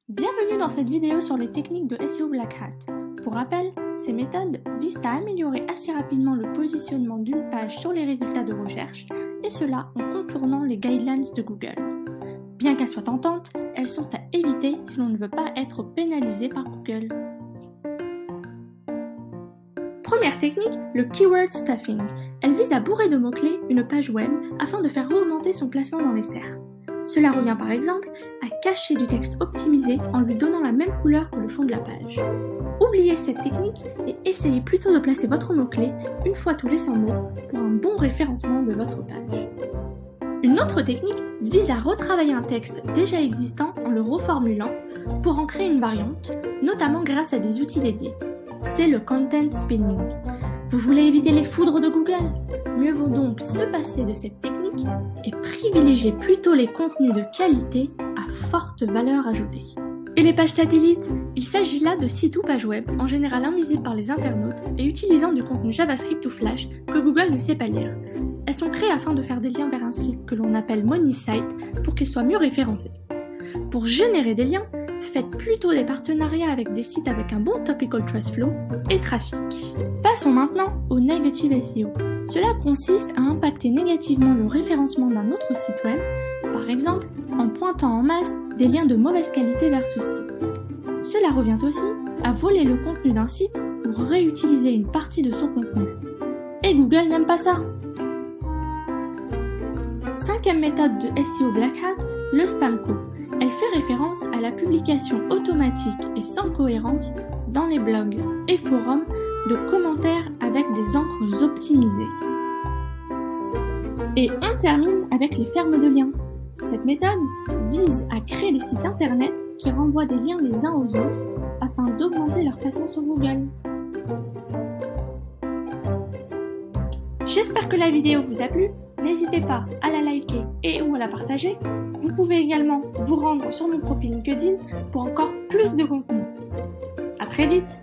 Bienvenue dans cette vidéo sur les techniques de SEO Black Hat. Pour rappel, ces méthodes visent à améliorer assez rapidement le positionnement d'une page sur les résultats de recherche, et cela en contournant les guidelines de Google. Bien qu'elles soient tentantes, elles sont à éviter si l'on ne veut pas être pénalisé par Google. Première technique, le keyword stuffing. Elle vise à bourrer de mots-clés une page web afin de faire augmenter son classement dans les SERPs. Cela revient par exemple à cacher du texte optimisé en lui donnant la même couleur que le fond de la page. Oubliez cette technique et essayez plutôt de placer votre mot-clé une fois tous les 100 mots pour un bon référencement de votre page. Une autre technique vise à retravailler un texte déjà existant en le reformulant pour en créer une variante, notamment grâce à des outils dédiés. C'est le content spinning. Vous voulez éviter les foudres de Google? Mieux vaut donc se passer de cette technique et privilégier plutôt les contenus de qualité à forte valeur ajoutée. Et les pages satellites? Il s'agit là de sites ou pages web, en général invisibles par les internautes et utilisant du contenu JavaScript ou Flash que Google ne sait pas lire. Elles sont créées afin de faire des liens vers un site que l'on appelle Money Site pour qu'il soit mieux référencé. Pour générer des liens, faites plutôt des partenariats avec des sites avec un bon topical trust flow et trafic. Passons maintenant au negative SEO. Cela consiste à impacter négativement le référencement d'un autre site web, par exemple en pointant en masse des liens de mauvaise qualité vers ce site. Cela revient aussi à voler le contenu d'un site ou réutiliser une partie de son contenu. Et Google n'aime pas ça. Cinquième méthode de SEO Black Hat, le spamco. Elle fait référence à la publication automatique et sans cohérence dans les blogs et forums de commentaires avec des encres optimisées. Et on termine avec les fermes de liens. Cette méthode vise à créer des sites internet qui renvoient des liens les uns aux autres afin d'augmenter leur classement sur Google. J'espère que la vidéo vous a plu. N'hésitez pas à la liker et ou à la partager. Vous pouvez également vous rendre sur mon profil LinkedIn pour encore plus de contenu. À très vite!